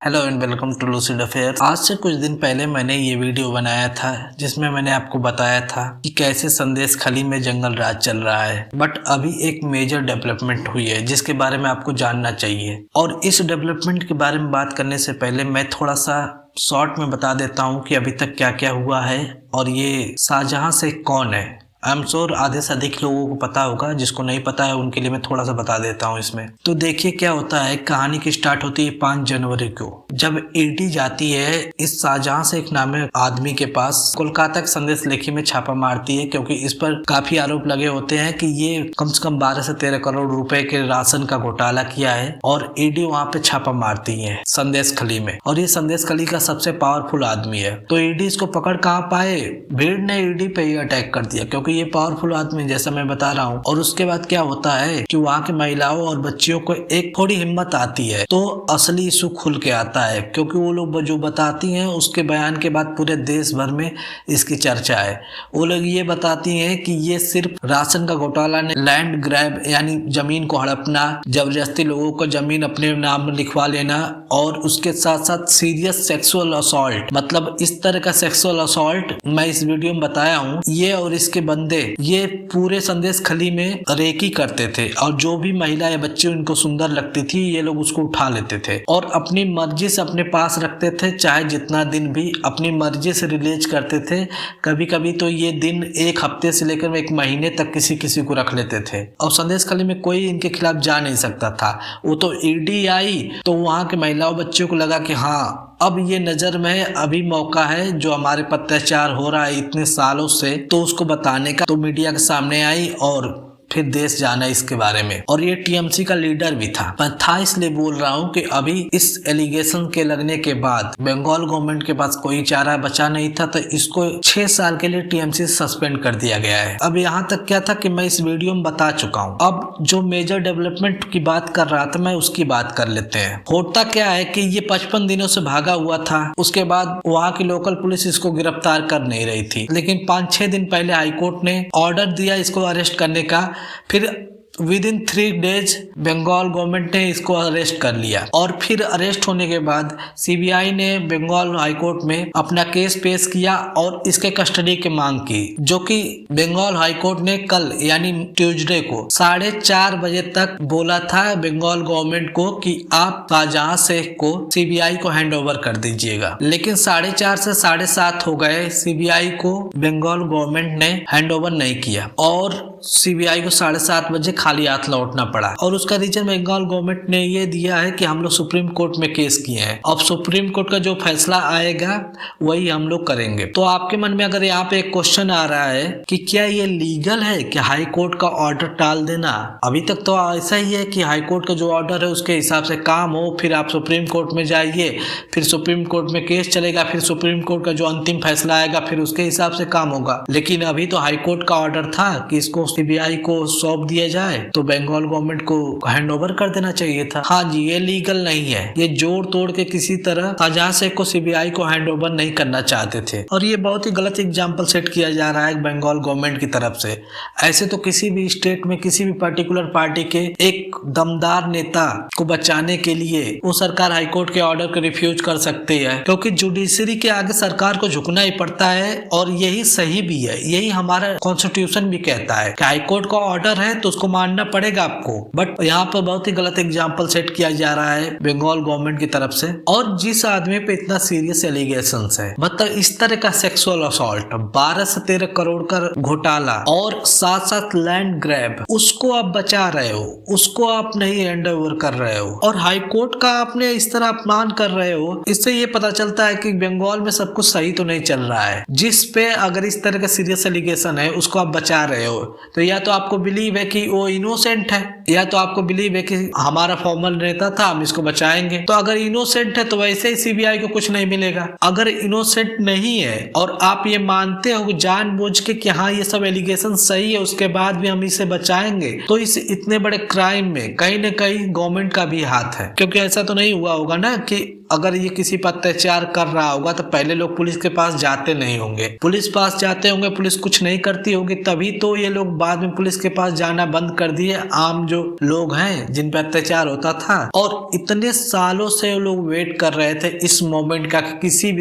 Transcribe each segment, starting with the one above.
Hello and welcome to Lucid Affairs. आज से कुछ दिन पहले मैंने ये वीडियो बनाया था जिसमें मैंने आपको बताया था कि कैसे संदेश खली में जंगल राज चल रहा है। बट अभी एक मेजर डेवलपमेंट हुई है जिसके बारे में आपको जानना चाहिए। और इस डेवलपमेंट के बारे में बात करने से पहले मैं थोड़ा सा शॉर्ट में बता देता हूँ कि अभी तक क्या क्या हुआ है और ये शाहजहां शेख कौन है। आई एम श्योर आधे से अधिक लोगों को पता होगा, जिसको नहीं पता है उनके लिए मैं थोड़ा सा बता देता हूँ इसमें। तो देखिए क्या होता है, कहानी की स्टार्ट होती है 5 जनवरी को, जब ईडी जाती है इस शाहजहां शेख नामे आदमी के पास, कोलकाता के संदेश लेखी में छापा मारती है क्योंकि इस पर काफी आरोप लगे होते हैं कि ये कम से कम 12 से 13 करोड़ रुपए के राशन का घोटाला किया है। और ईडी वहां पे छापा मारती है संदेश खली में, और ये संदेश खली का सबसे पावरफुल आदमी है। तो ईडी इसको पकड़ कहाँ पाए, भीड़ ने ईडी पे ही अटैक कर दिया क्योंकि ये पावरफुल आदमी जैसा मैं बता रहा हूँ। और उसके बाद क्या होता है कि वहाँ की महिलाओं और बच्चियों को एक थोड़ी हिम्मत आती है, तो असली इशू खुल के आता है क्योंकि वो लोग जो बताती हैं उसके बयान के बाद पूरे देश भर में इसकी चर्चा है। वो लोग ये बताती हैं कि ये सिर्फ राशन का घोटाला ने, लैंड ग्रैब यानी जमीन को हड़पना, जबरदस्ती लोगों को जमीन अपने नाम में लिखवा लेना, और उसके साथ साथ सीरियस सेक्सुअल असॉल्ट, मतलब इस तरह का सेक्सुअल असॉल्ट मैं इस वीडियो में बताया हूँ। ये और इसके बंदे ये पूरे संदेश खली में रेकी करते थे, और जो भी महिला या बच्ची उनको सुंदर लगती थी ये लोग उसको उठा लेते थे और अपनी मर्जी से अपने पास रखते थे, चाहे जितना दिन भी अपनी मर्जी से रिलीज करते थे। कभी कभी तो ये दिन एक हफ्ते से लेकर 1 महीने तक किसी किसी को रख लेते थे, और संदेश खली में कोई इनके खिलाफ जा नहीं सकता था। वो तो ईडी आई तो वहां के महिलाओं बच्चों को लगा कि हाँ अब ये नजर में अभी मौका है, जो हमारे पर अत्याचार हो रहा है इतने सालों से, तो उसको बताने का। तो मीडिया के सामने आई और फिर देश जाना इसके बारे में। और ये टीएमसी का लीडर भी था। मैं था इसलिए बोल रहा हूँ कि अभी इस एलिगेशन के लगने के बाद बंगाल गवर्नमेंट के पास कोई चारा बचा नहीं था, तो इसको 6 साल के लिए टीएमसी सस्पेंड कर दिया गया है। अब यहाँ तक क्या था कि मैं इस वीडियो में बता चुका हूँ। अब जो मेजर डेवलपमेंट की बात कर रहा था मैं, उसकी बात कर लेते हैं। होता क्या है कि ये 55 दिनों से भागा हुआ था, उसके बाद वहाँ की लोकल पुलिस इसको गिरफ्तार कर नहीं रही थी, लेकिन 5-6 दिन पहले हाईकोर्ट ने ऑर्डर दिया इसको अरेस्ट करने का। फिर विदिन 3 डेज बंगाल गवर्नमेंट ने इसको अरेस्ट कर लिया, और फिर अरेस्ट होने के बाद सीबीआई ने बंगाल हाईकोर्ट में अपना केस पेश किया और इसके कस्टडी की मांग की, जो कि बंगाल हाईकोर्ट ने कल यानी ट्यूसडे को 4:30 बजे तक बोला था बंगाल गवर्नमेंट को कि आप शाहजहां शेख को सीबीआई को हैंड ओवर कर दीजिएगा। लेकिन 4:30 से 7:30 हो गए, सीबीआई को बंगाल गवर्नमेंट ने हैंड ओवर नहीं किया, और सीबीआई को 7:30 बजे खाली हाथ लौटना पड़ा। और उसका रीजन बंगाल गवर्नमेंट ने ये दिया है कि हम लोग सुप्रीम कोर्ट में केस किए हैं, अब सुप्रीम कोर्ट का जो फैसला आएगा वही हम लोग करेंगे। तो आपके मन में अगर यहाँ पे एक क्वेश्चन आ रहा है कि क्या ये लीगल है कि हाई कोर्ट का ऑर्डर टाल देना? अभी तक तो ऐसा ही है कि हाई कोर्ट का जो ऑर्डर है उसके हिसाब से काम हो, फिर आप सुप्रीम कोर्ट में जाइए, फिर सुप्रीम कोर्ट में केस चलेगा, फिर सुप्रीम कोर्ट का जो अंतिम फैसला आएगा फिर उसके हिसाब से काम होगा। लेकिन अभी तो हाई कोर्ट का ऑर्डर था कि इसको सीबीआई को सौंप दिया जाए, तो बंगाल गवर्नमेंट को हैंड ओवर कर देना चाहिए था। हाँ जी, ये लीगल नहीं है। ये जोड़ तोड़ के किसी तरह शाहजहां शेख को सीबीआई को हैंड ओवर नहीं करना चाहते थे, और ये बहुत ही गलत एग्जाम्पल सेट किया जा रहा है बंगाल गवर्नमेंट की तरफ से। ऐसे तो किसी भी स्टेट में किसी भी पर्टिकुलर पार्टी के एक दमदार नेता को बचाने के लिए वो सरकार हाईकोर्ट के ऑर्डर को रिफ्यूज कर सकती है, क्योंकि जुडिशरी के आगे सरकार को झुकना ही पड़ता है, और यही सही भी है। यही हमारा कॉन्स्टिट्यूशन भी कहता है कि हाईकोर्ट का ऑर्डर है तो उसको मानना पड़ेगा आपको। बट यहाँ पर बहुत ही गलत एग्जाम्पल सेट किया जा रहा है बंगाल गवर्नमेंट की तरफ से। और जिस आदमी पे इतना सीरियस एलिगेशंस है, मतलब इस तरह का सेक्सुअल असॉल्ट, 12 से 13 करोड़ का घोटाला, और साथ साथ लैंड ग्रैब, उसको आप बचा रहे हो, उसको आप नहीं हैंड ओवर कर रहे हो, और हाई कोर्ट का आपने इस तरह अपमान कर रहे हो। इससे ये पता चलता है कि बंगाल में सब कुछ सही तो नहीं चल रहा है। जिस पे अगर इस तरह का सीरियस एलिगेशन है उसको आप बचा रहे हो, तो या तो आपको बिलीव है कि वो इनोसेंट है, या तो आपको बिलीव है कि हमारा फॉर्मल नेता था हम इसको बचाएंगे। तो अगर इनोसेंट है तो वैसे ही सीबीआई को कुछ नहीं मिलेगा। अगर इनोसेंट नहीं है और आप ये मानते हो जानबूझ के कि हाँ ये सब एलिगेशन सही है, उसके बाद भी हम इसे बचाएंगे, तो इस इतने बड़े क्राइम में कहीं न कहीं गवर्नमेंट का भी हाथ है। क्योंकि ऐसा तो नहीं हुआ होगा ना कि अगर ये किसी पर अत्याचार कर रहा होगा तो पहले लोग पुलिस के पास जाते नहीं होंगे, पुलिस पास जाते होंगे, पुलिस कुछ नहीं करती होगी, तभी तो ये लोग बाद में पुलिस के पास जाना बंद कर दिए। आम जो लोग हैं जिन पर अत्याचार होता था, और इतने सालों से लोग वेट कर रहे थे इस मोमेंट का कि किसी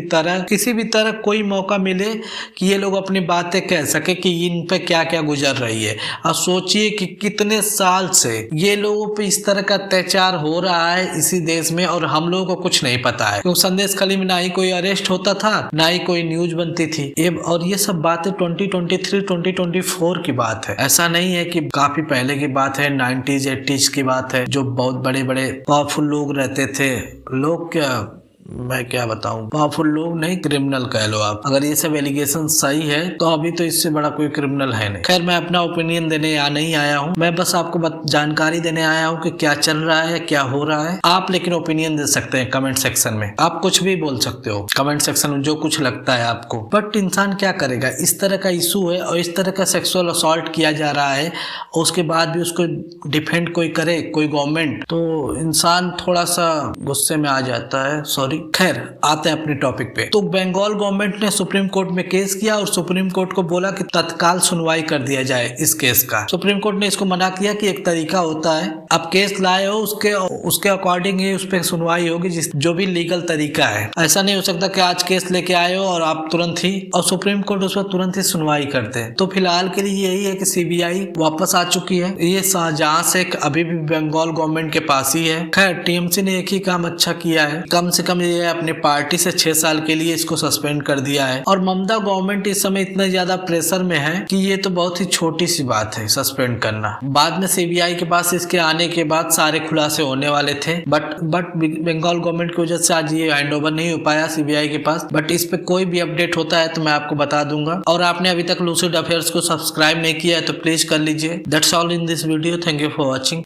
भी तरह कोई मौका मिले कि ये लोग अपनी बातें कह सके कि इन पे क्या क्या गुजर रही है। और सोचिए कि कितने साल से ये लोगों पे इस तरह का अत्याचार हो रहा है इसी देश में, और हम लोगों को कुछ नहीं पता है, क्योंकि संदेश खाली में ना ही कोई अरेस्ट होता था, ना ही कोई न्यूज बनती थी। और ये सब बातें 2023 2024 की बात है, ऐसा नहीं है कि काफी पहले की बात है, 90s 80s की बात है, जो बहुत बड़े बड़े पावरफुल लोग रहते थे। लोग क्या, मैं क्या बताऊं, पावरफुल लोग नहीं, क्रिमिनल कह लो आप। अगर ये सब एलिगेशन सही है तो अभी तो इससे बड़ा कोई क्रिमिनल है नहीं। खैर, मैं अपना ओपिनियन देने नहीं आया हूँ, मैं बस आपको जानकारी देने आया हूँ कि क्या चल रहा है, क्या हो रहा है। आप लेकिन ओपिनियन दे सकते हैं कमेंट सेक्शन में, आप कुछ भी बोल सकते हो कमेंट सेक्शन में, जो कुछ लगता है आपको। बट इंसान क्या करेगा, इस तरह का इशू है और इस तरह का सेक्सुअल असॉल्ट किया जा रहा है, और उसके बाद भी उसको डिफेंड कोई करे, कोई गवर्नमेंट, तो इंसान थोड़ा सा गुस्से में आ जाता है। सॉरी, खैर आते हैं अपने टॉपिक पे। तो बंगाल गवर्नमेंट ने सुप्रीम कोर्ट में केस किया और सुप्रीम कोर्ट को बोला कि तत्काल सुनवाई कर दिया जाए इस केस का। सुप्रीम कोर्ट ने इसको मना किया कि एक तरीका होता है, आप केस लाए हो उसके अकॉर्डिंग ही उस पर सुनवाई होगी, जो भी लीगल तरीका है। ऐसा नहीं हो सकता कि आज केस लेके आए हो और आप तुरंत ही, और सुप्रीम कोर्ट उस पर तुरंत ही सुनवाई करते हैं। तो फिलहाल के लिए यही है कि सीबीआई वापस आ चुकी है, ये शाहजहां से अभी भी बंगाल गवर्नमेंट के पास ही है। खैर, टीएमसी ने एक ही काम अच्छा किया है, कम से कम ये अपने पार्टी से 6 साल के लिए इसको सस्पेंड कर दिया है। और ममता गवर्नमेंट इस समय इतना ज्यादा प्रेशर में है कि ये तो बहुत ही छोटी सी बात है सस्पेंड करना। बाद में सीबीआई के पास इसके आने के बाद सारे खुलासे होने वाले थे, बट बंगाल गवर्नमेंट की वजह से आज ये हैंड ओवर नहीं हो पाया सीबीआई के पास। बट इस पे कोई भी अपडेट होता है तो मैं आपको बता दूंगा। और आपने अभी तक लूसिड अफेयर्स को सब्सक्राइब नहीं किया है तो प्लीज कर लीजिए। That's all in this video, thank you for watching.